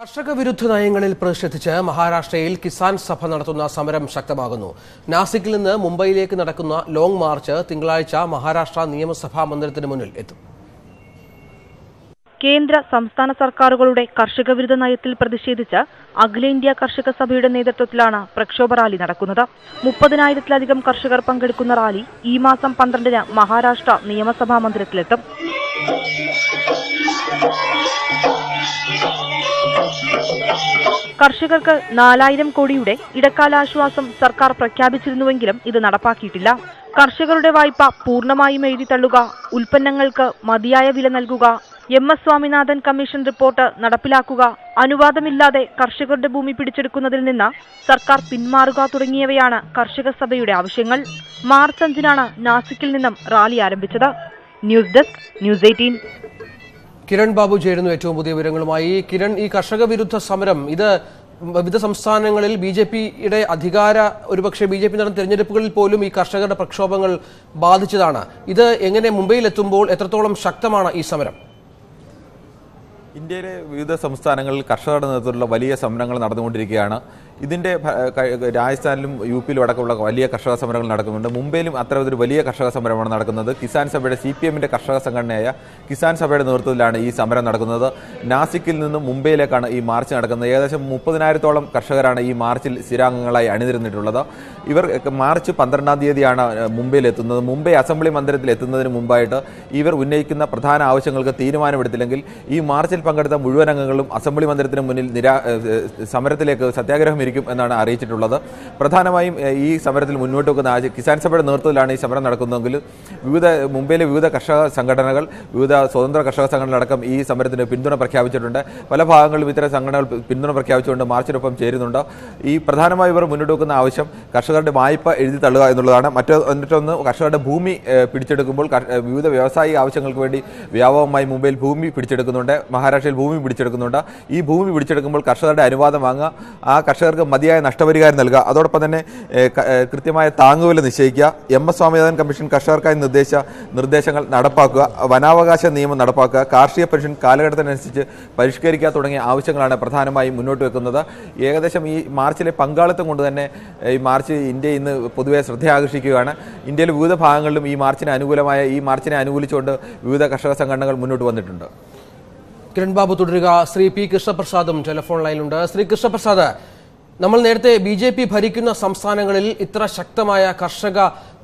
കർഷക വിരുദ്ധ നയങ്ങളിൽ പ്രതിഷേധിച്ച് മഹാരാഷ്ട്രയിൽ കിസാൻ സഭ നടത്തുന്ന സമരം ശക്തമാകുന്നു. നാസിക്കിൽ നിന്ന് മുംബൈയിലേക്ക് നടക്കുന്ന ലോങ് മാർച്ച് തിങ്കളാഴ്ച മഹാരാഷ്ട്ര നിയമസഭാ മന്ദിരത്തിന് മുന്നിൽ എത്തും. കേന്ദ്ര സംസ്ഥാന സർക്കാരുകളുടെ കർഷക വിരുദ്ധ നയത്തിൽ പ്രതിഷേധിച്ച് അഖിലേന്ത്യാ കർഷക സഭയുടെ നേതൃത്വത്തിലാണ് പ്രക്ഷോഭ റാലി നടക്കുന്നത്. 30,000-ലധികം കർഷകർ പങ്കെടുക്കുന്ന റാലി ഈ മാസം 12-ന് മഹാരാഷ്ട്ര നിയമസഭാ മന്ദിരത്തിലെത്തും. കർഷകർക്ക് 4,000 കോടിയുടെ ഇടക്കാലാശ്വാസം സർക്കാർ പ്രഖ്യാപിച്ചിരുന്നുവെങ്കിലും ഇത് നടപ്പാക്കിയിട്ടില്ല. കർഷകരുടെ വായ്പ പൂർണ്ണമായും എഴുതിത്തള്ളുക, ഉൽപ്പന്നങ്ങൾക്ക് മതിയായ വില നൽകുക, MS സ്വാമിനാഥൻ കമ്മീഷൻ റിപ്പോർട്ട് നടപ്പിലാക്കുക, അനുവാദമില്ലാതെ കർഷകരുടെ ഭൂമി പിടിച്ചെടുക്കുന്നതിൽ നിന്ന് സർക്കാർ പിന്മാറുക തുടങ്ങിയവയാണ് കർഷക സഭയുടെ ആവശ്യങ്ങൾ. മാർച്ച് 5-നാണ് നാസിക്കിൽ നിന്നും റാലി ആരംഭിച്ചത്. News desk, News 18. Kiran Babu ചേരുന്നു ഏറ്റവും പുതിയ വിവരങ്ങളുമായി. കിരൺ, ഈ കർഷക വിരുദ്ധ സമരം ഇത് വിവിധ സംസ്ഥാനങ്ങളിൽ BJPയുടെ ഒരുപക്ഷെ BJP നടന്ന തെരഞ്ഞെടുപ്പുകളിൽ പോലും ഈ കർഷകരുടെ പ്രക്ഷോഭങ്ങൾ ബാധിച്ചതാണ്. ഇത് എങ്ങനെ മുംബൈയിൽ എത്തുമ്പോൾ എത്രത്തോളം ശക്തമാണ് ഈ സമരം? ഇന്ത്യയിലെ വിവിധ സംസ്ഥാനങ്ങളിൽ കർഷകരുടെ നേതൃത്വത്തിലുള്ള വലിയ സമരങ്ങൾ നടന്നുകൊണ്ടിരിക്കുകയാണ്. ഇതിൻ്റെ രാജസ്ഥാനിലും UPയിലും അടക്കമുള്ള വലിയ കർഷക സമരങ്ങൾ നടക്കുന്നുണ്ട്. മുംബൈയിലും അത്തരത്തിലൊരു വലിയ കർഷക സമരമാണ് നടക്കുന്നത്. കിസാൻ സഭയുടെ CPMന്റെ കർഷക സംഘടനയായ കിസാൻ സഭയുടെ നേതൃത്വത്തിലാണ് ഈ സമരം നടക്കുന്നത്. നാസിക്കിൽ നിന്നും മുംബൈയിലേക്കാണ് ഈ മാർച്ച് നടക്കുന്നത്. ഏകദേശം 30,000-ഓളം കർഷകരാണ് ഈ മാർച്ചിൽ സ്ഥിരാംഗങ്ങളായി അണിനിരന്നിട്ടുള്ളത്. ഇവർ മാർച്ച് 12-ാം തീയതിയാണ് മുംബൈയിലെത്തുന്നത്. മുംബൈ അസംബ്ലി മന്ദിരത്തിൽ എത്തുന്നതിന് മുമ്പായിട്ട് ഇവർ ഉന്നയിക്കുന്ന പ്രധാന ആവശ്യങ്ങൾക്ക് തീരുമാനമെടുത്തില്ലെങ്കിൽ ഈ മാർച്ചിൽ പങ്കെടുത്ത മുഴുവൻ അംഗങ്ങളും അസംബ്ലി മന്ദിരത്തിന് മുന്നിൽ സമരത്തിലേക്ക് സത്യാഗ്രഹം ഇരിക്കും എന്നാണ് അറിയിച്ചിട്ടുള്ളത്. പ്രധാനമായും ഈ സമരത്തിൽ മുന്നോട്ട് വെക്കുന്ന കിസാൻ സഭയുടെ നേതൃത്വത്തിലാണ് ഈ സമരം നടക്കുന്നതെങ്കിൽ മുംബൈയിലെ വിവിധ കർഷക സംഘടനകൾ, വിവിധ സ്വതന്ത്ര കർഷക സംഘടനകളടക്കം ഈ സമരത്തിന് പിന്തുണ പ്രഖ്യാപിച്ചിട്ടുണ്ട്. പല ഭാഗങ്ങളിലും ഇത്തരം സംഘടനകൾ പിന്തുണ പ്രഖ്യാപിച്ചുകൊണ്ട് മാർച്ചിനൊപ്പം ചേരുന്നുണ്ട്. ഈ പ്രധാനമായി ഇവർ മുന്നോട്ട് വെക്കുന്ന ആവശ്യം കർഷകരുടെ വായ്പ എഴുതി തള്ളുക എന്നുള്ളതാണ്. മറ്റൊന്ന് കർഷകരുടെ ഭൂമി പിടിച്ചെടുക്കുമ്പോൾ വിവിധ വ്യാവസായിക ആവശ്യങ്ങൾക്ക് വേണ്ടി വ്യാപകമായി മുംബൈയിൽ ഭൂമി പിടിച്ചെടുക്കുന്നുണ്ട്, മഹാരാഷ്ട്രയിൽ ഭൂമി പിടിച്ചെടുക്കുന്നുണ്ട്. ഈ ഭൂമി പിടിച്ചെടുക്കുമ്പോൾ കർഷകരുടെ അനുവാദം വാങ്ങുക, ആ കർഷകർക്ക് മതിയായ നഷ്ടപരിഹാരം നൽകുക, അതോടൊപ്പം തന്നെ കൃത്യമായ താങ്ങുവില നിശ്ചയിക്കുക, MS സ്വാമിനാഥൻ കമ്മീഷൻ കർഷകർക്കായി നിർദ്ദേശങ്ങൾ നടപ്പാക്കുക, വനാവകാശ നിയമം നടപ്പാക്കുക, കാർഷിക പെൻഷൻ കാലഘട്ടത്തിനനുസരിച്ച് പരിഷ്കരിക്കുക തുടങ്ങിയ ആവശ്യങ്ങളാണ് പ്രധാനമായും മുന്നോട്ട് വെക്കുന്നത്. ഏകദേശം ഈ മാർച്ചിലെ പങ്കാളിത്തം കൊണ്ട് തന്നെ ഈ മാർച്ച് ഇന്ത്യ ഇന്ന് പൊതുവെ ശ്രദ്ധയാകർഷിക്കുകയാണ്. ഇന്ത്യയിലെ വിവിധ ഭാഗങ്ങളിലും ഈ മാർച്ചിനെ അനുകൂലിച്ചുകൊണ്ട് വിവിധ കർഷക സംഘടനകൾ മുന്നോട്ട് വന്നിട്ടുണ്ട്. കിരൺ ബാബു തുടരുക. ശ്രീ P. കൃഷ്ണപ്രസാദും ടെലിഫോൺ ലൈനിലുണ്ട്. ശ്രീ കൃഷ്ണപ്രസാദ്, നമ്മൾ നേരത്തെ BJP ഭരിക്കുന്ന സംസ്ഥാനങ്ങളിൽ ഇത്ര ശക്തമായ കർഷക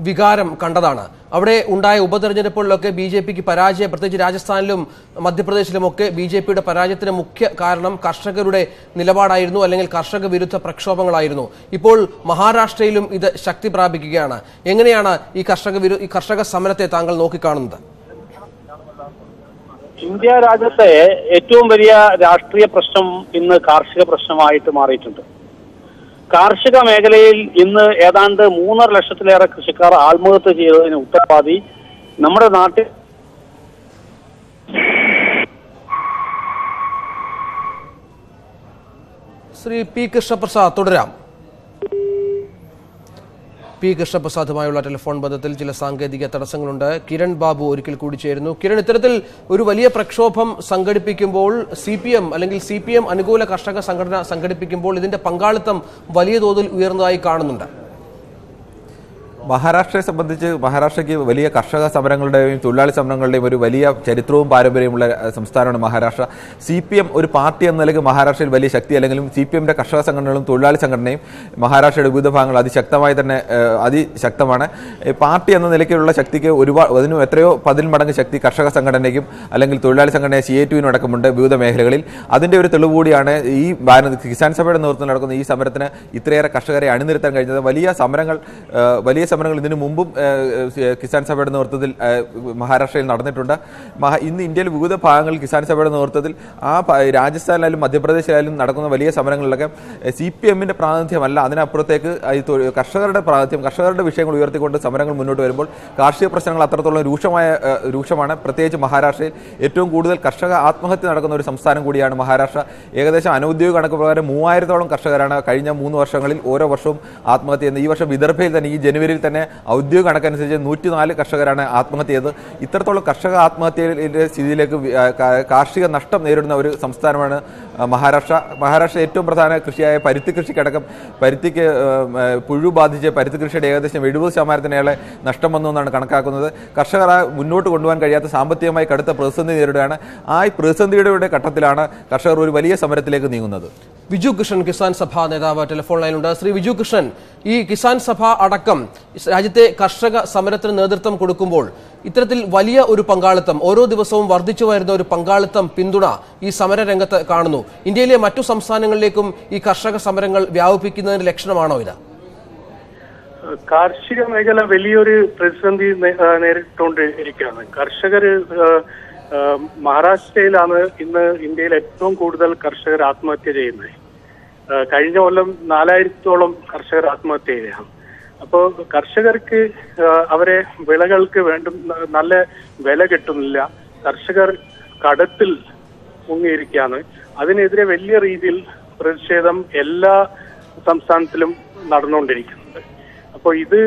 വികാരം കണ്ടതാണ്. അവിടെ ഉണ്ടായ ഉപതെരഞ്ഞെടുപ്പുകളിലൊക്കെ BJPക്ക് പരാജയം, പ്രത്യേകിച്ച് രാജസ്ഥാനിലും മധ്യപ്രദേശിലുമൊക്കെ BJPയുടെ പരാജയത്തിന് മുഖ്യ കാരണം കർഷകരുടെ നിലപാടായിരുന്നു, അല്ലെങ്കിൽ കർഷക വിരുദ്ധ പ്രക്ഷോഭങ്ങളായിരുന്നു. ഇപ്പോൾ മഹാരാഷ്ട്രയിലും ഇത് ശക്തി പ്രാപിക്കുകയാണ്. എങ്ങനെയാണ് ഈ കർഷക സമരത്തെ താങ്കൾ നോക്കിക്കാണുന്നത്? ഇന്ത്യ രാജ്യത്തെ ഏറ്റവും വലിയ രാഷ്ട്രീയ പ്രശ്നം ഇന്ന് കാർഷിക പ്രശ്നമായിട്ട് മാറിയിട്ടുണ്ട്. കാർഷിക മേഖലയിൽ ഇന്ന് ഏതാണ്ട് 3.5 ലക്ഷത്തിലേറെ കൃഷിക്കാർ ആത്മഹത്യ ചെയ്തതിന് ഉത്തരവാദി നമ്മുടെ നാട്ടിൽ ശ്രീ P. കൃഷ്ണപ്രസാദ് തുടരാം. P. കൃഷ്ണപ്രസാദുമായുള്ള ടെലിഫോൺ ബന്ധത്തിൽ ചില സാങ്കേതിക തടസ്സങ്ങളുണ്ട്. കിരൺ ബാബു ഒരിക്കൽ കൂടി ചേരുന്നു. കിരൺ, ഇത്തരത്തിൽ ഒരു വലിയ പ്രക്ഷോഭം സംഘടിപ്പിക്കുമ്പോൾ CPM അല്ലെങ്കിൽ CPM അനുകൂല കർഷക സംഘടന സംഘടിപ്പിക്കുമ്പോൾ ഇതിന്റെ പങ്കാളിത്തം വലിയ തോതിൽ ഉയർന്നതായി കാണുന്നുണ്ട്. മഹാരാഷ്ട്രയെ സംബന്ധിച്ച് മഹാരാഷ്ട്രയ്ക്ക് വലിയ കർഷക സമരങ്ങളുടെയും തൊഴിലാളി സമരങ്ങളുടെയും ഒരു വലിയ ചരിത്രവും പാരമ്പര്യമുള്ള സംസ്ഥാനമാണ് മഹാരാഷ്ട്ര. CPM ഒരു പാർട്ടി എന്ന നിലയ്ക്ക് മഹാരാഷ്ട്രയിൽ വലിയ ശക്തി അല്ലെങ്കിലും CPMന്റെ കർഷക സംഘടനകളും തൊഴിലാളി സംഘടനയും മഹാരാഷ്ട്രയുടെ വിവിധ ഭാഗങ്ങൾ അതിശക്തമാണ്. പാർട്ടി എന്ന നിലയ്ക്കുള്ള ശക്തിക്ക് അതിനും എത്രയോ 10 മടങ്ങ് ശക്തി കർഷക സംഘടനയ്ക്കും അല്ലെങ്കിൽ തൊഴിലാളി സംഘടനയെ CITUവിനും അടക്കമുണ്ട് വിവിധ മേഖലകളിൽ. അതിൻ്റെ ഒരു തെളിവ് കൂടിയാണ് ഈ കിസാൻ സഭയുടെ നേതൃത്വത്തിൽ നടക്കുന്ന ഈ സമരത്തിന് ഇത്രയേറെ കർഷകരെ അണിനിരത്താൻ കഴിഞ്ഞത്. വലിയ സമരങ്ങൾ ഇതിനു മുമ്പും കിസാൻ സഭയുടെ നേതൃത്വത്തിൽ മഹാരാഷ്ട്രയിൽ നടന്നിട്ടുണ്ട്. ഇന്ന് ഇന്ത്യയിൽ വിവിധ ഭാഗങ്ങളിൽ കിസാൻ സഭയുടെ നേതൃത്വത്തിൽ രാജസ്ഥാനിലായാലും മധ്യപ്രദേശിലായാലും നടക്കുന്ന വലിയ സമരങ്ങളിലൊക്കെ CPMന്റെ പ്രാതിനിധ്യമല്ല, അതിനപ്പുറത്തേക്ക് കർഷകരുടെ പ്രാതിനിധ്യം, കർഷകരുടെ വിഷയങ്ങൾ ഉയർത്തിക്കൊണ്ട് സമരങ്ങൾ മുന്നോട്ട് വരുമ്പോൾ കാർഷിക പ്രശ്നങ്ങൾ അത്രത്തോളം രൂക്ഷമാണ്. പ്രത്യേകിച്ച് മഹാരാഷ്ട്രയിൽ ഏറ്റവും കൂടുതൽ കർഷക ആത്മഹത്യ നടക്കുന്ന ഒരു സംസ്ഥാനം കൂടിയാണ് മഹാരാഷ്ട്ര. ഏകദേശം അനൌദ്യോഗിക കണക്ക് പ്രകാരം 3000-ഓളം കർഷകരാണ് കഴിഞ്ഞ 3 വർഷങ്ങളിൽ ഓരോ വർഷവും ആത്മഹത്യ ചെയ്യുന്നത്. ഈ വർഷം വിദർഭയിൽ തന്നെ ഈ ജനുവരിയിൽ തന്നെ ഔദ്യോഗിക കണക്കനുസരിച്ച് 104 കർഷകരാണ് ആത്മഹത്യ ചെയ്തത്. ഇത്രത്തോളം കർഷക ആത്മഹത്യയുടെ സ്ഥിതിയിലേക്ക് കാർഷിക നഷ്ടം നേരിടുന്ന ഒരു സംസ്ഥാനമാണ് മഹാരാഷ്ട്ര. മഹാരാഷ്ട്ര ഏറ്റവും പ്രധാന കൃഷിയായ പരുത്തി കൃഷിക്കടക്കം പരുത്തിക്ക് പുഴു ബാധിച്ച് പരുത്തി കൃഷിയുടെ ഏകദേശം 70% നഷ്ടം വന്നു എന്നാണ് കണക്കാക്കുന്നത്. കർഷകർ മുന്നോട്ട് കൊണ്ടുപോകാൻ കഴിയാത്ത സാമ്പത്തികമായി കടുത്ത പ്രതിസന്ധി നേരിടുകയാണ്. ആ പ്രതിസന്ധിയുടെ ഘട്ടത്തിലാണ് കർഷകർ ഒരു വലിയ സമരത്തിലേക്ക് നീങ്ങുന്നത്. വിജു കൃഷ്ണൻ, കിസാൻ സഭ നേതാവ്, ടെലിഫോൺ ലൈനുണ്ട്. ശ്രീ വിജു കൃഷ്ണൻ, ഈ കിസാൻ സഭ അടക്കം രാജ്യത്തെ കർഷക സമരത്തിന് നേതൃത്വം കൊടുക്കുമ്പോൾ ഇത്തരത്തിൽ വലിയ ഒരു പങ്കാളിത്തം, ഓരോ ദിവസവും വർദ്ധിച്ചു വരുന്ന ഒരു പങ്കാളിത്തം, പിന്തുണ ഈ സമരരംഗത്ത് കാണുന്നു. ഇന്ത്യയിലെ മറ്റു സംസ്ഥാനങ്ങളിലേക്കും ഈ കർഷക സമരങ്ങൾ വ്യാപിപ്പിക്കുന്നതിന്റെ ലക്ഷണമാണോ ഇത്? കാർഷിക മേഖല വലിയൊരു പ്രതിസന്ധി നേരിട്ടുകൊണ്ടിരിക്കുകയാണ്. കർഷകർ മഹാരാഷ്ട്രയിലാണ് ഇന്ന് ഇന്ത്യയിൽ ഏറ്റവും കൂടുതൽ കർഷകർ ആത്മഹത്യ ചെയ്യുന്നത്. കഴിഞ്ഞ കൊല്ലം 4000-ഓളം കർഷകർ ആത്മഹത്യ ചെയ്യുകയാണ്. അപ്പോൾ കർഷകർക്ക് അവരെ വിളകൾക്ക് നല്ല വില കിട്ടുന്നില്ല. കർഷകർ കടത്തിൽ മുങ്ങിയിരിക്കുകയാണ്. അതിനെതിരെ വലിയ രീതിയിൽ പ്രതിഷേധം എല്ലാ സംസ്ഥാനത്തിലും നടന്നുകൊണ്ടിരിക്കുന്നുണ്ട്. അപ്പോൾ ഇത്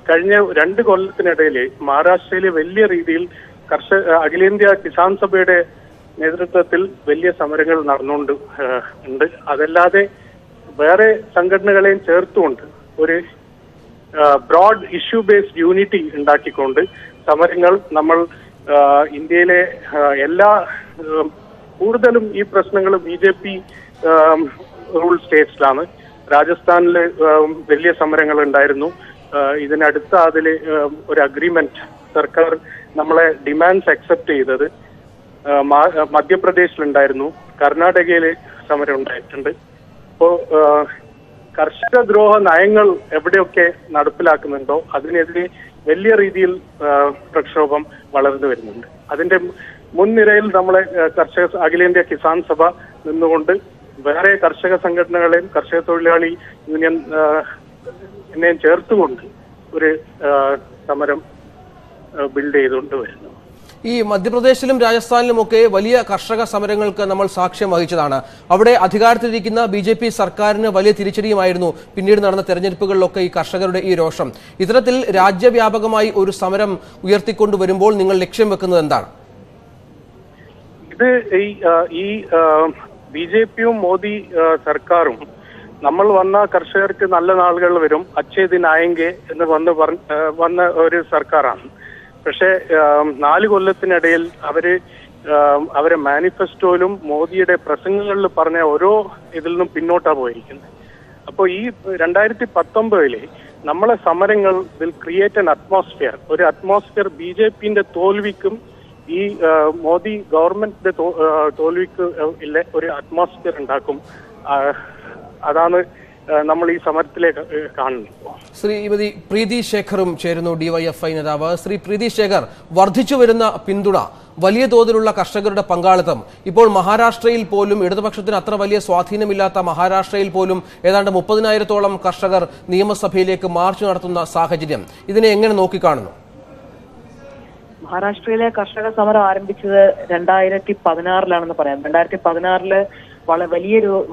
കഴിഞ്ഞ 2 കൊല്ലത്തിനിടയിൽ മഹാരാഷ്ട്രയിൽ വലിയ രീതിയിൽ അഖിലേന്ത്യാ കിസാൻ സഭയുടെ നേതൃത്വത്തിൽ വലിയ സമരങ്ങൾ നടന്നുകൊണ്ട് ഉണ്ട്. അതല്ലാതെ വേറെ സംഘടനകളെയും ചേർത്തുകൊണ്ട് ഒരു ബ്രോഡ് ഇഷ്യൂ ബേസ്ഡ് യൂണിറ്റി ഉണ്ടാക്കിക്കൊണ്ട് സമരങ്ങൾ നമ്മൾ ഇന്ത്യയിലെ എല്ലാ കൂടുതലും ഈ പ്രശ്നങ്ങൾ BJP റൂൾ സ്റ്റേറ്റ്സിലാണ്. രാജസ്ഥാനിൽ വലിയ സമരങ്ങൾ ഉണ്ടായിരുന്നു. ഇതിനടുത്ത അതിൽ ഒരു അഗ്രിമെന്റ് സർക്കാർ നമ്മളെ ഡിമാൻഡ്സ് അക്സെപ്റ്റ് ചെയ്തത്. മധ്യപ്രദേശിലുണ്ടായിരുന്നു, കർണാടകയിൽ സമരം ഉണ്ടായിട്ടുണ്ട്. അപ്പോൾ കർഷക ദ്രോഹ നയങ്ങൾ എവിടെയൊക്കെ നടപ്പിലാക്കുന്നുണ്ടോ അതിനെതിരെ വലിയ രീതിയിൽ പ്രക്ഷോഭം വളർന്നു വരുന്നുണ്ട്. അതിന്റെ മുൻനിരയിൽ നമ്മളെ അഖിലേന്ത്യാ കിസാൻ സഭ നിന്നുകൊണ്ട് വേറെ കർഷക സംഘടനകളെയും കർഷക തൊഴിലാളി യൂണിയൻ എന്നെയും ചേർത്തുകൊണ്ട് ഒരു സമരം ബിൽഡ് ചെയ്തുകൊണ്ട് വരുന്നു. ഈ മധ്യപ്രദേശിലും രാജസ്ഥാനിലുമൊക്കെ വലിയ കർഷക സമരങ്ങൾക്ക് നമ്മൾ സാക്ഷ്യം വഹിച്ചതാണ്. അവിടെ അധികാരത്തിലിരിക്കുന്ന BJP സർക്കാരിന് വലിയ തിരിച്ചടിയുമായിരുന്നു പിന്നീട് നടന്ന തെരഞ്ഞെടുപ്പുകളിലൊക്കെ ഈ കർഷകരുടെ ഈ രോഷം. ഇത്തരത്തിൽ രാജ്യവ്യാപകമായി ഒരു സമരം ഉയർത്തിക്കൊണ്ടുവരുമ്പോൾ നിങ്ങൾ ലക്ഷ്യം വെക്കുന്നത് എന്താണ്? ഇത് ഈ BJPയും മോദി സർക്കാരും നമ്മൾ വന്ന കർഷകർക്ക് നല്ല നാളുകൾ വരും, അച്ഛേ ദിൻ ആയെങ്കെ എന്ന് വന്ന ഒരു സർക്കാരാണ്. പക്ഷെ 4 കൊല്ലത്തിനിടയിൽ അവരെ മാനിഫെസ്റ്റോയിലും മോദിയുടെ പ്രസംഗങ്ങളിൽ പറഞ്ഞ ഓരോ ഇതിൽ നിന്നും പിന്നോട്ടാ പോയിരിക്കുന്നത്. അപ്പോൾ ഈ 2019 നമ്മളെ സമരങ്ങൾ വിൽ ക്രിയേറ്റ് ആൻ അറ്റ്മോസ്ഫിയർ, ഒരു അറ്റ്മോസ്ഫിയർ BJPന്റെ തോൽവിക്കും ഈ മോദി ഗവൺമെന്റിന്റെ തോൽവിക്ക് ഇല്ല ഒരു അറ്റ്മോസ്ഫിയർ ഉണ്ടാക്കും. അതാണ് നമ്മൾ ഈ സമരത്തിലേക്ക് കാണുന്നത്. ശ്രീമതി പ്രീതി ശേഖറും ചേരുന്നു, DYFI നേതാവ്. ശ്രീ പ്രീതി ശേഖർ, വർദ്ധിച്ചു വരുന്ന പിന്തുണ, വലിയ തോതിലുള്ള കർഷകരുടെ പങ്കാളിത്തം, ഇപ്പോൾ മഹാരാഷ്ട്രയിൽ പോലും ഇടതുപക്ഷത്തിന് അത്ര വലിയ സ്വാധീനമില്ലാത്ത മഹാരാഷ്ട്രയിൽ പോലും ഏതാണ്ട് 30,000-ഓളം കർഷകർ നിയമസഭയിലേക്ക് മാർച്ച് നടത്തുന്ന സാഹചര്യം, ഇതിനെ എങ്ങനെ നോക്കിക്കാണുന്നു? മഹാരാഷ്ട്രയിലെ കർഷക സമരം ആരംഭിച്ചത് 2016-ലാണെന്ന് പറയാം. 2016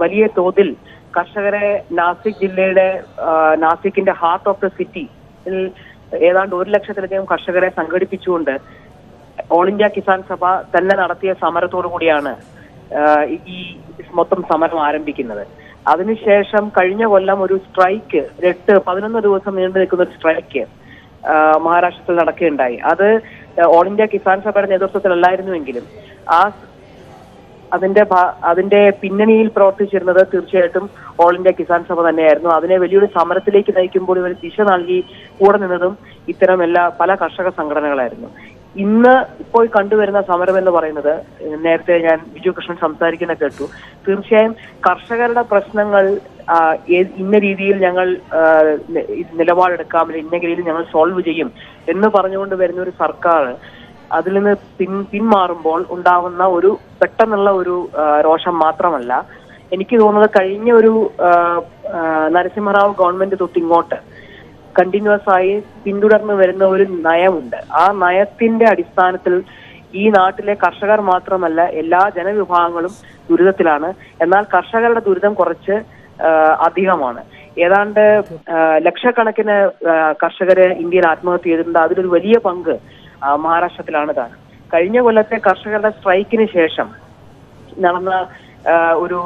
വലിയ തോതിൽ കർഷകരെ നാസിക് ജില്ലയുടെ നാസിക്കിന്റെ ഹാർട്ട് ഓഫ് ദ സിറ്റി ഏതാണ്ട് 1 ലക്ഷത്തിലധികം കർഷകരെ സംഘടിപ്പിച്ചുകൊണ്ട് ഓൾ ഇന്ത്യ കിസാൻ സഭ തന്നെ നടത്തിയ സമരത്തോടു കൂടിയാണ് ഈ മൊത്തം സമരം ആരംഭിക്കുന്നത്. അതിനുശേഷം കഴിഞ്ഞ കൊല്ലം ഒരു സ്ട്രൈക്ക് 11 ദിവസം നീണ്ടു നിൽക്കുന്ന ഒരു സ്ട്രൈക്ക് മഹാരാഷ്ട്രത്തിൽ നടക്കുകയുണ്ടായി. അത് ഓൾ ഇന്ത്യ കിസാൻ സഭയുടെ നേതൃത്വത്തിലല്ലായിരുന്നുവെങ്കിലും അതിന്റെ പിന്നണിയിൽ പ്രവർത്തിച്ചിരുന്നത് തീർച്ചയായിട്ടും ഓൾ ഇന്ത്യ കിസാൻ സഭ തന്നെയായിരുന്നു. അതിനെ വലിയൊരു സമരത്തിലേക്ക് നയിക്കുമ്പോൾ ഇവർ ദിശ നൽകി കൂടെ നിന്നതും ഇത്തരം പല കർഷക സംഘടനകളായിരുന്നു. ഇന്ന് ഇപ്പോൾ കണ്ടുവരുന്ന സമരം എന്ന് പറയുന്നത്, നേരത്തെ ഞാൻ ബിജു കൃഷ്ണൻ സംസാരിക്കുന്ന കേട്ടു, തീർച്ചയായും കർഷകരുടെ പ്രശ്നങ്ങൾ ഇന്ന രീതിയിൽ ഞങ്ങൾ നിലപാടെടുക്കാം, ഇന്ന രീതിയിൽ ഞങ്ങൾ സോൾവ് ചെയ്യും എന്ന് പറഞ്ഞുകൊണ്ട് വരുന്ന ഒരു സർക്കാർ അതിൽ നിന്ന് പിന്മാറുമ്പോൾ ഉണ്ടാവുന്ന ഒരു പെട്ടെന്നുള്ള ഒരു രോഷം മാത്രമല്ല, എനിക്ക് തോന്നുന്നത് കഴിഞ്ഞ ഒരു നരസിംഹറാവു ഗവൺമെന്റ് തൊട്ടിങ്ങോട്ട് കണ്ടിന്യൂസ് ആയി പിന്തുടർന്നു വരുന്ന ഒരു നയമുണ്ട്. ആ നയത്തിന്റെ അടിസ്ഥാനത്തിൽ ഈ നാട്ടിലെ കർഷകർ മാത്രമല്ല എല്ലാ ജനവിഭാഗങ്ങളും ദുരിതത്തിലാണ്. എന്നാൽ കർഷകരുടെ ദുരിതം കുറച്ച് അധികമാണ്. ഏതാണ്ട് ലക്ഷക്കണക്കിന് കർഷകര് ഇന്ത്യയിൽ ആത്മഹത്യ ചെയ്തിട്ടുണ്ട്. അതിലൊരു വലിയ പങ്ക് മഹാരാഷ്ട്രത്തിലാണ് താൻ. കഴിഞ്ഞ കൊല്ലത്തെ കർഷകരുടെ സ്ട്രൈക്കിന് ശേഷം നടന്ന ഒരു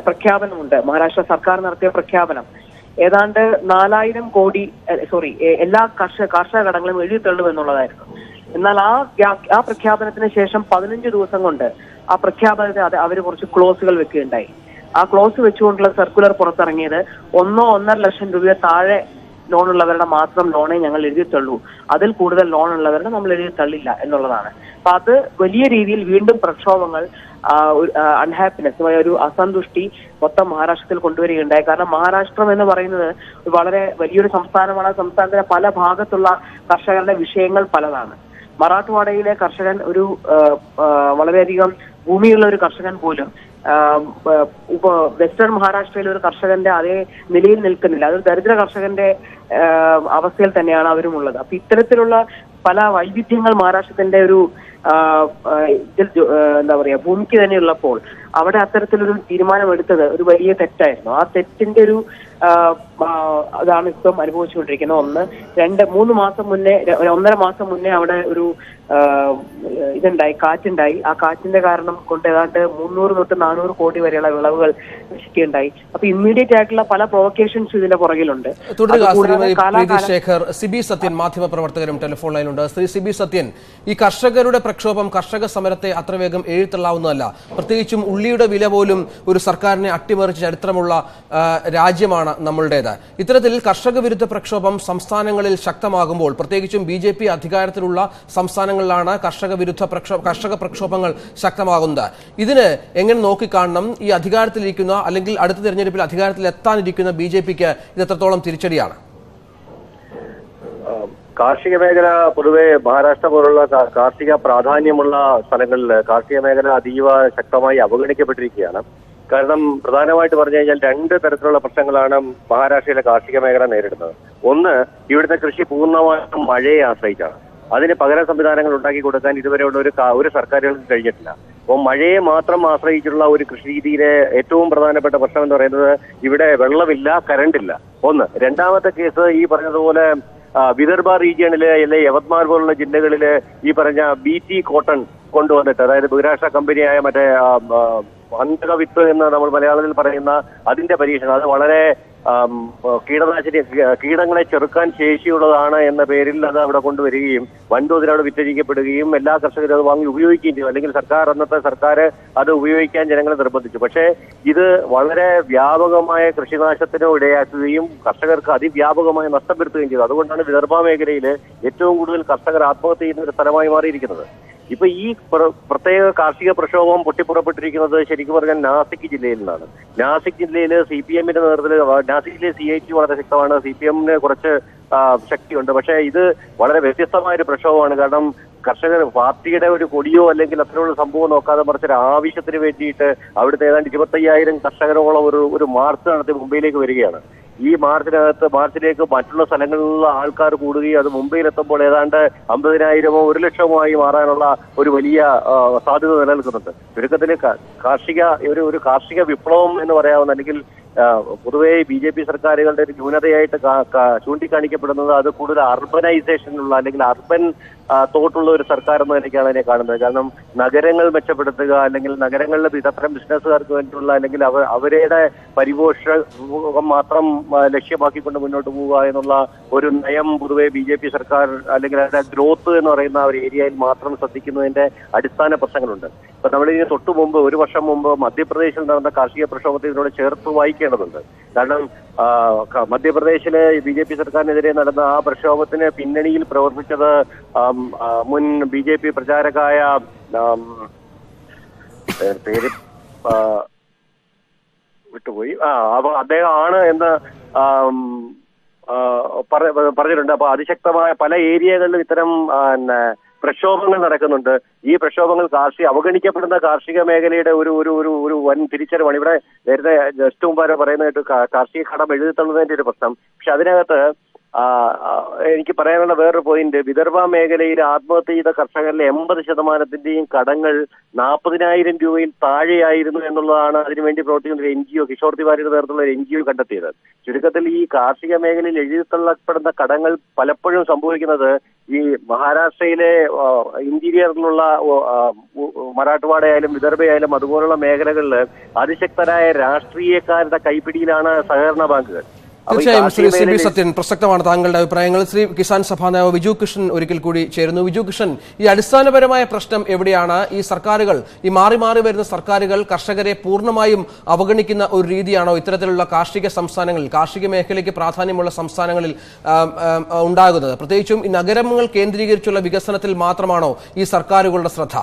പ്രഖ്യാപനമുണ്ട്. മഹാരാഷ്ട്ര സർക്കാർ നടത്തിയ പ്രഖ്യാപനം ഏതാണ്ട് 4000 കോടി എല്ലാ കാർഷിക കടങ്ങളും എഴുതിത്തള്ളുമെന്നുള്ളതായിരുന്നു. എന്നാൽ ആ പ്രഖ്യാപനത്തിന് ശേഷം 15 ദിവസം കൊണ്ട് ആ പ്രഖ്യാപനത്തിന് അവർ കുറച്ച് ക്ലോസുകൾ വെക്കുകയുണ്ടായി. ആ ക്ലോസ് വെച്ചുകൊണ്ടുള്ള സർക്കുലർ പുറത്തിറങ്ങിയത് 1.5 ലക്ഷം രൂപ താഴെ ലോണുള്ളവരുടെ മാത്രം ലോണേ ഞങ്ങൾ എഴുതിത്തള്ളൂ, അതിൽ കൂടുതൽ ലോൺ ഉള്ളവരുടെ നമ്മൾ എഴുതിത്തള്ളില്ല എന്നുള്ളതാണ്. അപ്പൊ അത് വലിയ രീതിയിൽ വീണ്ടും പ്രക്ഷോഭങ്ങൾ, അൺഹാപ്പിനെസ്, ഒരു അസന്തുഷ്ടി മൊത്തം മഹാരാഷ്ട്രത്തിൽ കൊണ്ടുവരികയുണ്ടായി. കാരണം മഹാരാഷ്ട്രം എന്ന് പറയുന്നത് വളരെ വലിയൊരു സംസ്ഥാനമാണ്. സംസ്ഥാനത്തിലെ പല ഭാഗത്തുള്ള കർഷകരുടെ വിഷയങ്ങൾ പലതാണ്. മറാഠ്വാഡയിലെ കർഷകൻ വളരെയധികം ഭൂമിയുള്ള ഒരു കർഷകൻ പോലും വെസ്റ്റേൺ മഹാരാഷ്ട്രയിലെ ഒരു കർഷകന്റെ അതേ നിലയിൽ നിൽക്കുന്നില്ല. അതൊരു ദരിദ്ര കർഷകന്റെ അവസ്ഥയിൽ തന്നെയാണ് അവരും ഉള്ളത്. അപ്പൊ ഇത്തരത്തിലുള്ള പല വൈവിധ്യങ്ങൾ മഹാരാഷ്ട്രത്തിന്റെ ഒരു എന്താ പറയാ ഭൂമിക്ക് തന്നെ ഉള്ളപ്പോൾ അവിടെ അത്തരത്തിലൊരു തീരുമാനമെടുത്തത് ഒരു വലിയ തെറ്റായിരുന്നു. ആ തെറ്റിന്റെ ഒരു അതാണ് ഇപ്പം അനുഭവിച്ചുകൊണ്ടിരിക്കുന്നത്. 1-2-3 മാസം മുന്നേ, 1.5 മാസം മുന്നേ അവിടെ ഒരു കാറ്റുണ്ടായി. ആ കാറ്റിന്റെ കാരണം കൊണ്ട് ഏതാണ്ട് 300 തൊട്ട് 400 കോടി വരെയുള്ള വിളവുകൾ നശിക്കുകയുണ്ടായി. അപ്പൊ ഇമ്മീഡിയറ്റ് ആയിട്ടുള്ള പല പ്രൊവക്കേഷൻസ് ഇതിന്റെ പുറകിലുണ്ട്. ശേഖർ, സിബി സത്യൻ മാധ്യമപ്രവർത്തകരും ടെലിഫോൺ ലൈനുണ്ട്. ശ്രീ സിബി സത്യൻ, ഈ കർഷകരുടെ പ്രക്ഷോഭം കർഷക സമരത്തെ അത്ര വേഗം എഴുത്തള്ളാവുന്നതല്ല. പ്രത്യേകിച്ചും ഉള്ളിയുടെ വില പോലും ഒരു സർക്കാരിനെ അട്ടിമറിച്ച ചരിത്രമുള്ള രാജ്യമാണ് നമ്മളുടേത്. ഇത്തരത്തിൽ കർഷക വിരുദ്ധ പ്രക്ഷോഭം സംസ്ഥാനങ്ങളിൽ ശക്തമാകുമ്പോൾ, പ്രത്യേകിച്ചും BJP അധികാരത്തിലുള്ള സംസ്ഥാനങ്ങളിലാണ് കർഷക പ്രക്ഷോഭങ്ങൾ ശക്തമാകുന്നത്. ഇതിന് എങ്ങനെ നോക്കിക്കാണണം? ഈ അധികാരത്തിലിരിക്കുന്ന അല്ലെങ്കിൽ അടുത്ത തെരഞ്ഞെടുപ്പിൽ അധികാരത്തിൽ എത്താനിരിക്കുന്ന BJPക്ക് ഇത് എത്രത്തോളം തിരിച്ചടിയാണ്? കാർഷിക മേഖല പൊതുവെ മഹാരാഷ്ട്ര പോലുള്ള കാർഷിക പ്രാധാന്യമുള്ള സ്ഥലങ്ങളിൽ കാർഷിക മേഖല അതീവ ശക്തമായി അവഗണിക്കപ്പെട്ടിരിക്കുകയാണ്. കാരണം പ്രധാനമായിട്ട് പറഞ്ഞു കഴിഞ്ഞാൽ 2 തരത്തിലുള്ള പ്രശ്നങ്ങളാണ് മഹാരാഷ്ട്രയിലെ കാർഷിക മേഖല നേരിടുന്നത്. ഒന്ന്, ഇവിടുത്തെ കൃഷി പൂർണ്ണമായും മഴയെ ആശ്രയിച്ചാണ്. അതിന് പകര സംവിധാനങ്ങൾ ഉണ്ടാക്കി കൊടുക്കാൻ ഇതുവരെയുള്ള ഒരു സർക്കാരുകൾക്ക് കഴിഞ്ഞിട്ടില്ല. അപ്പോൾ മഴയെ മാത്രം ആശ്രയിച്ചുള്ള ഒരു കൃഷി രീതിയിലെ ഏറ്റവും പ്രധാനപ്പെട്ട പ്രശ്നം എന്ന് പറയുന്നത് ഇവിടെ വെള്ളമില്ല, കറണ്ടില്ല. ഒന്ന്. രണ്ടാമത്തെ കേസ് ഈ പറഞ്ഞതുപോലെ വിദർഭ റീജിയണില് അല്ലെ യവത്മാൽ പോലുള്ള ജില്ലകളില് ഈ പറഞ്ഞ BT കോട്ടൺ കൊണ്ടുവന്നിട്ട്, അതായത് ബഹിരാഷ്ട്ര കമ്പനിയായ മറ്റേ അന്തകവിത്ത് എന്ന് നമ്മൾ മലയാളത്തിൽ പറയുന്ന അതിന്റെ പരീക്ഷണം, അത് വളരെ കീടങ്ങളെ ചെറുക്കാൻ ശേഷിയുള്ളതാണ് എന്ന പേരിൽ അത് അവിടെ കൊണ്ടുവരികയും വൻതോതിൽ അവിടെ വിറ്റഴിക്കപ്പെടുകയും എല്ലാ കർഷകരും അത് വാങ്ങി ഉപയോഗിക്കുകയും ചെയ്തു. അല്ലെങ്കിൽ അന്നത്തെ സർക്കാർ അത് ഉപയോഗിക്കാൻ ജനങ്ങളെ നിർബന്ധിച്ചു. പക്ഷേ ഇത് വളരെ വ്യാപകമായ കൃഷിനാശത്തിന് ഇടയാക്കുകയും കർഷകർക്ക് അതിവ്യാപകമായി നഷ്ടം വരുത്തുകയും ചെയ്തു. അതുകൊണ്ടാണ് വിദർഭ മേഖലയിൽ ഏറ്റവും കൂടുതൽ കർഷകർ ആത്മഹത്യ ചെയ്യുന്ന ഒരു സ്ഥലമായി മാറിയിരിക്കുന്നത്. ഇപ്പൊ ഈ പ്രത്യേക കാർഷിക പ്രക്ഷോഭം പൊട്ടിപ്പുറപ്പെട്ടിരിക്കുന്നത് ശരിക്കും പറഞ്ഞാൽ നാസിക് ജില്ലയിൽ നിന്നാണ്. നാസിക് ജില്ലയിൽ CPM-ന്റെ നേതൃത്വത്തിൽ, നാസിക്കിലെ CIT വളരെ ശക്തമാണ്, CPM-ന് കുറച്ച് ശക്തിയുണ്ട്. പക്ഷേ ഇത് വളരെ വ്യത്യസ്തമായ ഒരു പ്രക്ഷോഭമാണ്. കാരണം കർഷകർ പാർട്ടിയുടെ ഒരു കൊടിയോ അല്ലെങ്കിൽ അത്തരമുള്ള സംഭവം നോക്കാതെ മറിച്ചൊരു ആവശ്യത്തിന് വേണ്ടിയിട്ട് അവിടുത്തെ ഏതാണ്ട് 25,000 കർഷകരോളം ഒരു മാർച്ച് നടത്തി മുംബൈയിലേക്ക് വരികയാണ്. ഈ മാർച്ചിലേക്ക് മറ്റുള്ള സ്ഥലങ്ങളിലുള്ള ആൾക്കാർ കൂടുകയും അത് മുംബൈയിലെത്തുമ്പോൾ ഏതാണ്ട് 50,000-ഓ 1,00,000-ഓ ആയി മാറാനുള്ള ഒരു വലിയ സാധ്യത നിലനിൽക്കുന്നുണ്ട്. ചുരുക്കത്തിൽ ഒരു കാർഷിക വിപ്ലവം എന്ന് പറയാവുന്ന, അല്ലെങ്കിൽ പൊതുവെ BJP സർക്കാരുകളുടെ ഒരു ന്യൂനതയായിട്ട് ചൂണ്ടിക്കാണിക്കപ്പെടുന്നത് അത് കൂടുതൽ അർബനൈസേഷനുള്ള അല്ലെങ്കിൽ അർബൻ തോട്ടുള്ള ഒരു സർക്കാർ എന്ന നിലയ്ക്കാണ് അതിനെ കാണുന്നത്. കാരണം നഗരങ്ങൾ മെച്ചപ്പെടുത്തുക, അല്ലെങ്കിൽ നഗരങ്ങളിലെ ഇതരം ബിസിനസ്സുകാർക്ക് വേണ്ടിയുള്ള അല്ലെങ്കിൽ അവരുടെ പരിപോഷകം മാത്രം ലക്ഷ്യമാക്കിക്കൊണ്ട് മുന്നോട്ട് പോവുക എന്നുള്ള ഒരു നയം പൊതുവെ BJP സർക്കാർ അല്ലെങ്കിൽ അതിന്റെ ഗ്രോത്ത് എന്ന് പറയുന്ന ഒരു ഏരിയയിൽ മാത്രം ശ്രദ്ധിക്കുന്നതിന്റെ അടിസ്ഥാന പ്രശ്നങ്ങളുണ്ട്. ഇപ്പൊ നമ്മളിതിന് തൊട്ടു മുമ്പ്, 1 വർഷം മുമ്പ് മധ്യപ്രദേശിൽ നടന്ന കാർഷിക പ്രക്ഷോഭത്തെ ഇതിനോട് ചേർത്ത് വായിക്കേണ്ടതുണ്ട്. കാരണം മധ്യപ്രദേശിലെ BJP സർക്കാരിനെതിരെ നടന്ന ആ പ്രക്ഷോഭത്തിന് പിന്നണിയിൽ പ്രവർത്തിച്ചത് മുൻ BJP പ്രചാരകായ പേര് വിട്ടുപോയി, അപ്പൊ അദ്ദേഹമാണ് എന്ന് പറഞ്ഞിട്ടുണ്ട്. അപ്പൊ അതിശക്തമായ പല ഏരിയകളിലും ഇത്തരം പ്രക്ഷോഭങ്ങൾ നടക്കുന്നുണ്ട്. ഈ പ്രക്ഷോഭങ്ങൾ അവഗണിക്കപ്പെടുന്ന കാർഷിക മേഖലയുടെ ഒരു വൻ തിരിച്ചറിവാണ്. ഇവിടെ നേരത്തെ ജസ്റ്റ് മുമ്പ് പറയുന്നതായിട്ട് കാർഷിക കടം എഴുതിത്തള്ളുന്നതിന്റെ ഒരു പ്രശ്നം. പക്ഷെ അതിനകത്ത് എനിക്ക് പറയാനുള്ള വേറൊരു പോയിന്റ്, വിദർഭ മേഖലയിൽ ആത്മഹത്യ ചെയ്ത കർഷകരിലെ 80% കടങ്ങൾ 40,000 രൂപയിൽ താഴെയായിരുന്നു എന്നുള്ളതാണ് അതിനുവേണ്ടി പ്രവർത്തിക്കുന്ന ഒരു NGO, കിഷോർ തിവാരിയുടെ നേതൃത്വത്തിലുള്ള ഒരു NGO കണ്ടെത്തിയത്. ചുരുക്കത്തിൽ ഈ കാർഷിക മേഖലയിൽ എഴുതിത്തള്ളപ്പെടുന്ന കടങ്ങൾ പലപ്പോഴും സംഭവിക്കുന്നത് ഈ മഹാരാഷ്ട്രയിലെ ഇന്റീരിയറിലുള്ള മറാഠ്വാഡയായാലും വിദർഭയായാലും അതുപോലുള്ള മേഖലകളിൽ അതിശക്തരായ രാഷ്ട്രീയക്കാരുടെ കൈപ്പിടിയിലാണ് സഹകരണ ബാങ്കുകൾ. തീർച്ചയായും ശ്രീ CB സത്യൻ, പ്രസക്തമാണ് താങ്കളുടെ അഭിപ്രായങ്ങൾ. ശ്രീ കിസാൻ സഭാ നേതാവ് വിജു കൃഷ്ണൻ ഒരിക്കൽ കൂടി ചേരുന്നു. വിജു കൃഷ്ണൻ, ഈ അടിസ്ഥാനപരമായ പ്രശ്നം എവിടെയാണ്? ഈ സർക്കാരുകൾ, ഈ മാറി മാറി വരുന്ന സർക്കാരുകൾ കർഷകരെ പൂർണ്ണമായും അവഗണിക്കുന്ന ഒരു രീതിയാണോ ഇത്തരത്തിലുള്ള കാർഷിക സംസ്ഥാനങ്ങളിൽ, കാർഷിക മേഖലയ്ക്ക് പ്രാധാന്യമുള്ള സംസ്ഥാനങ്ങളിൽ ഉണ്ടാകുന്നത്? പ്രത്യേകിച്ചും ഈ നഗരങ്ങൾ കേന്ദ്രീകരിച്ചുള്ള വികസനത്തിൽ മാത്രമാണോ ഈ സർക്കാരുകളുടെ ശ്രദ്ധ?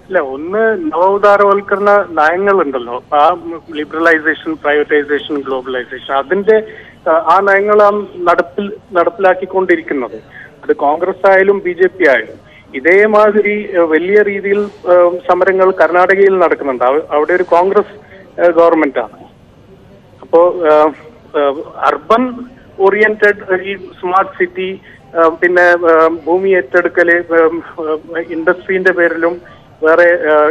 ഇല്ല, ഒന്ന് നവോദാരവൽക്കരണ നയങ്ങളുണ്ടല്ലോ, ആ ലിബറലൈസേഷൻ, പ്രൈവറ്റൈസേഷൻ, ഗ്ലോബലൈസേഷൻ, അതിന്റെ ആ നയങ്ങളാണ് നടപ്പിലാക്കിക്കൊണ്ടിരിക്കുന്നത്. അത് കോൺഗ്രസ് ആയാലും BJP ആയാലും. ഇതേമാതിരി വലിയ രീതിയിൽ സമരങ്ങൾ കർണാടകയിൽ നടക്കുന്നുണ്ട്. അവിടെ ഒരു കോൺഗ്രസ് ഗവൺമെന്റ് ആണ്. അപ്പോ അർബൻ ഓറിയന്റഡ് ഈ സ്മാർട്ട് സിറ്റി, പിന്നെ ഭൂമി ഏറ്റെടുക്കല്, ഇൻഡസ്ട്രീന്റെ പേരിലും വേറെ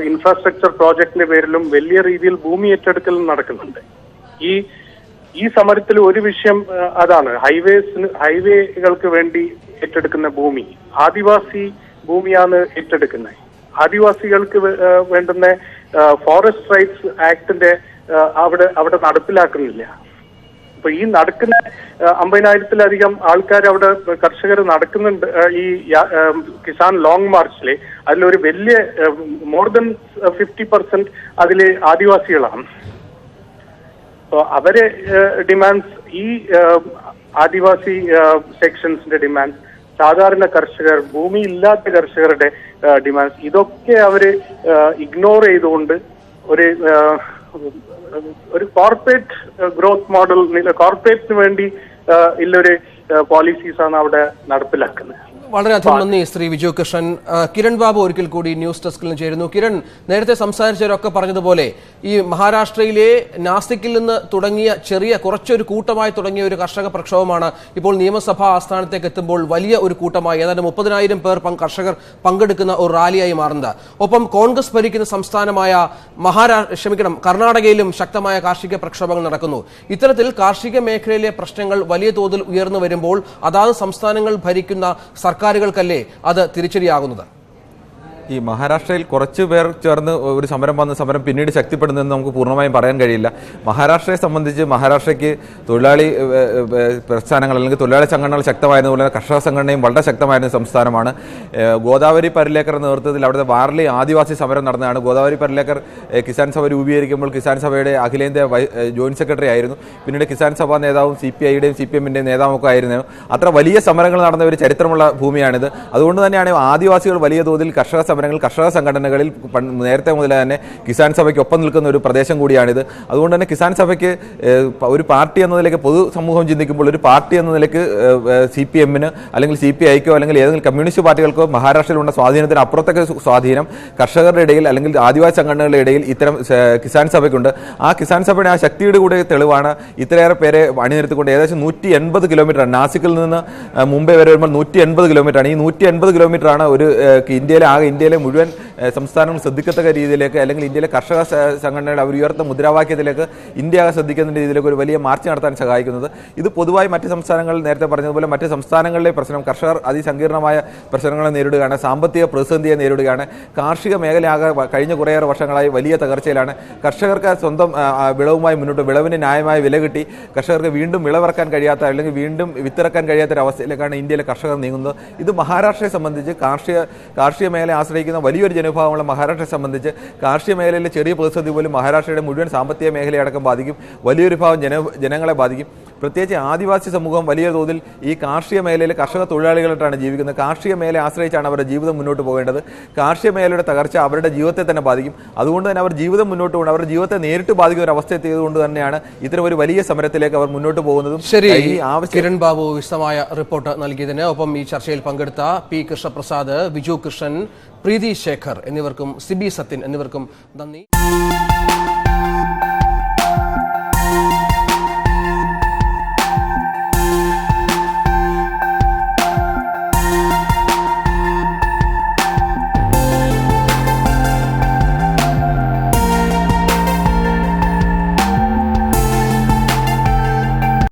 ഇൻഫ്രാസ്ട്രക്ചർ പ്രോജക്ടിന്റെ പേരിലും വലിയ രീതിയിൽ ഭൂമി ഏറ്റെടുക്കൽ നടക്കുന്നുണ്ട്. ഈ സമരത്തിൽ ഒരു വിഷയം അതാണ്, ഹൈവേകൾക്ക് വേണ്ടി ഏറ്റെടുക്കുന്ന ഭൂമി ആദിവാസി ഭൂമിയാണ് ഏറ്റെടുക്കുന്നത്. ആദിവാസികൾക്ക് വേണ്ടുന്ന ഫോറസ്റ്റ് റൈറ്റ്സ് ആക്ടിന്റെ അവിടെ നടപ്പിലാക്കുന്നില്ല. അപ്പൊ ഈ നടക്കുന്ന 50,000-ത്തിലധികം ആൾക്കാർ അവിടെ കർഷകർ നടക്കുന്നുണ്ട് ഈ കിസാൻ ലോങ് മാർച്ചില്. അതിലൊരു വലിയ മോർ ദൻ 50% അതില് ആദിവാസികളാണ്. അപ്പൊ അവരെ ഡിമാൻഡ്സ്, ഈ ആദിവാസി സെക്ഷൻസിന്റെ ഡിമാൻഡ്സ്, സാധാരണ കർഷകർ, ഭൂമി ഇല്ലാത്ത കർഷകരുടെ ഡിമാൻഡ്സ്, ഇതൊക്കെ അവര് ഇഗ്നോർ ചെയ്തുകൊണ്ട് ഒരു കോർപ്പറേറ്റ് ഗ്രോത്ത് മോഡൽ, കോർപ്പറേറ്റിന് വേണ്ടി ഉള്ളൊരു പോളിസീസാണ് അവിടെ നടപ്പിലാക്കുന്നത്. വളരെയധികം നന്ദി ശ്രീ വിജു കൃഷ്ണൻ. കിരൺ ബാബു ഒരിക്കൽ കൂടി ന്യൂസ് ഡെസ്കിൽ ചേരുന്നു. കിരൺ, നേരത്തെ സംസാരിച്ചവരൊക്കെ പറഞ്ഞതുപോലെ ഈ മഹാരാഷ്ട്രയിലെ നാസിക്കിൽ നിന്ന് തുടങ്ങിയ കുറച്ചൊരു കൂട്ടമായി തുടങ്ങിയ ഒരു കർഷക പ്രക്ഷോഭമാണ് ഇപ്പോൾ നിയമസഭാ ആസ്ഥാനത്തേക്ക് എത്തുമ്പോൾ വലിയ ഒരു കൂട്ടമായി, ഏതാണ്ട് 30,000 കർഷകർ പങ്കെടുക്കുന്ന ഒരു റാലിയായി മാറുന്നത്. ഒപ്പം കോൺഗ്രസ് ഭരിക്കുന്ന സംസ്ഥാനമായ കർണാടകയിലും ശക്തമായ കാർഷിക പ്രക്ഷോഭങ്ങൾ നടക്കുന്നു. ഇത്തരത്തിൽ കാർഷിക മേഖലയിലെ പ്രശ്നങ്ങൾ വലിയ തോതിൽ ഉയർന്നു വരുമ്പോൾ അതാത് സംസ്ഥാനങ്ങൾ ഭരിക്കുന്ന സർക്കാരുകൾക്കല്ലേ അത് തിരിച്ചടിയാകുന്നത്? ഈ മഹാരാഷ്ട്രയിൽ കുറച്ച് പേർ ചേർന്ന് ഒരു സമരം വന്ന് സമരം പിന്നീട് ശക്തിപ്പെടുന്നതെന്ന് നമുക്ക് പൂർണ്ണമായും പറയാൻ കഴിയില്ല. മഹാരാഷ്ട്രയെ സംബന്ധിച്ച് മഹാരാഷ്ട്രയ്ക്ക് തൊഴിലാളി പ്രസ്ഥാനങ്ങൾ അല്ലെങ്കിൽ തൊഴിലാളി സംഘടനകൾ ശക്തമായിരുന്നതുപോലെ കർഷക സംഘടനയും വളരെ ശക്തമായിരുന്ന സംസ്ഥാനമാണ്. ഗോദാവരി പരലേക്കറുടെ നേതൃത്വത്തിൽ അവിടുത്തെ വാർലി ആദിവാസി സമരം നടന്നതാണ്. ഗോദാവരി പരലേക്കർ കിസാൻ സഭ രൂപീകരിക്കുമ്പോൾ കിസാൻ സഭയുടെ അഖിലേന്ത്യാ ജോയിന്റ് സെക്രട്ടറി ആയിരുന്നു. പിന്നീട് കിസാൻ സഭാ നേതാവും CPIയുടെയും CPMന്റെയും നേതാവൊക്കെ ആയിരുന്നു. അത്ര വലിയ സമരങ്ങൾ നടന്ന ഒരു ചരിത്രമുള്ള ഭൂമിയാണിത്. അതുകൊണ്ട് തന്നെയാണ് ആദിവാസികൾ വലിയ തോതിൽ കർഷക സംഘടനകളിൽ നേരത്തെ മുതലേ തന്നെ കിസാൻ സഭയ്ക്ക് ഒപ്പം നിൽക്കുന്ന ഒരു പ്രദേശം കൂടിയാണിത്. അതുകൊണ്ട് തന്നെ കിസാൻ സഭയ്ക്ക് ഒരു പാർട്ടി എന്ന നിലയ്ക്ക് പൊതുസമൂഹം ചിന്തിക്കുമ്പോൾ ഒരു പാർട്ടി എന്ന നിലയ്ക്ക് CPMന് അല്ലെങ്കിൽ CPIക്കോ അല്ലെങ്കിൽ ഏതെങ്കിലും കമ്മ്യൂണിസ്റ്റ് പാർട്ടികൾക്കോ മഹാരാഷ്ട്രയിലുള്ള സ്വാധീനത്തിന് അപ്പുറത്തൊക്കെ സ്വാധീനം കർഷകരുടെ ഇടയിൽ അല്ലെങ്കിൽ ആദിവാസി സംഘടനകളുടെ ഇടയിൽ ഇത്തരം കിസാൻ സഭയ്ക്കുണ്ട്. ആ കിസാൻ സഭയുടെ ആ ശക്തിയുടെ കൂടെ തെളിവാണ് ഇത്രയേറെ പേരെ അണിനിരത്തിക്കൊണ്ട് ഏകദേശം 180 കിലോമീറ്റർ, നാസിക്കിൽ നിന്ന് മുംബൈ വരെ വരുമ്പോൾ 180 കിലോമീറ്ററാണ്. ഈ 180 കിലോമീറ്ററാണ് ഒരു ഇന്ത്യയിലെ മുഴുവൻ സംസ്ഥാനങ്ങൾ ശ്രദ്ധിക്കത്തക്ക രീതിയിലേക്ക് അല്ലെങ്കിൽ ഇന്ത്യയിലെ കർഷക സംഘടനകൾ അവർ ഉയർത്ത മുദ്രാവാക്യത്തിലേക്ക് ഇന്ത്യ ശ്രദ്ധിക്കുന്ന രീതിയിലേക്ക് ഒരു വലിയ മാർച്ച് നടത്താൻ സഹായിക്കുന്നത്. ഇത് പൊതുവായി മറ്റ് സംസ്ഥാനങ്ങളിൽ നേരത്തെ പറഞ്ഞതുപോലെ മറ്റ് സംസ്ഥാനങ്ങളിലെ പ്രശ്നം, കർഷകർ അതിസങ്കീർണമായ പ്രശ്നങ്ങളെ നേരിടുകയാണ്, സാമ്പത്തിക പ്രതിസന്ധിയെ നേരിടുകയാണ്. കാർഷിക മേഖലയാകെ കഴിഞ്ഞ കുറേയേറെ വർഷങ്ങളായി വലിയ തകർച്ചയിലാണ്. കർഷകർക്ക് സ്വന്തം വിളവുമായി മുന്നോട്ട് വിളവിന് ന്യായമായ വില കിട്ടി കർഷകർക്ക് വീണ്ടും വിളവിറക്കാൻ കഴിയാത്ത അല്ലെങ്കിൽ വീണ്ടും വിത്തിറക്കാൻ കഴിയാത്തൊരവസ്ഥയിലേക്കാണ് ഇന്ത്യയിലെ കർഷകർ നീങ്ങുന്നത്. ഇത് മഹാരാഷ്ട്രയെ സംബന്ധിച്ച് കാർഷിക മേഖലയെ ആശ്രയിക്കുന്ന വലിയൊരു ജനവിഭാഗമുള്ള മഹാരാഷ്ട്രയെ സംബന്ധിച്ച് കാർഷിക മേഖലയിലെ ചെറിയ പ്രതിസന്ധി പോലും മഹാരാഷ്ട്രയുടെ മുഴുവൻ സാമ്പത്തിക മേഖലയടക്കം ബാധിക്കും, വലിയൊരു വിഭാഗം ജനങ്ങളെ ബാധിക്കും. പ്രത്യേകിച്ച് ആദിവാസി സമൂഹം വലിയ തോതിൽ ഈ കാർഷിക മേഖലയിൽ കർഷക തൊഴിലാളികളായിട്ടാണ് ജീവിക്കുന്നത്. കാർഷിക മേഖലയെ ആശ്രയിച്ചാണ് അവരുടെ ജീവിതം മുന്നോട്ട് പോകേണ്ടത്. കാർഷിക മേഖലയുടെ തകർച്ച അവരുടെ ജീവിതത്തെ തന്നെ ബാധിക്കും. അതുകൊണ്ട് തന്നെ അവർ ജീവിതം മുന്നോട്ട് പോകുന്നത് അവരുടെ ജീവിതത്തെ നേരിട്ട് ബാധിക്കുന്ന ഒരു അവസ്ഥ എത്തിയതുകൊണ്ട് തന്നെയാണ് ഇത്തരം ഒരു വലിയ സമരത്തിലേക്ക് അവർ മുന്നോട്ട് പോകുന്നതും. ശരി, കിരൺ ബാബു വിശദമായ റിപ്പോർട്ട് നൽകിയതിന്. ഒപ്പം ഈ ചർച്ചയിൽ പങ്കെടുത്ത P. കൃഷ്ണപ്രസാദ്, വിജു കൃഷ്ണൻ, പ്രീതി ശേഖർ എന്നിവർക്കും CB സത്യൻ എന്നിവർക്കും നന്ദി.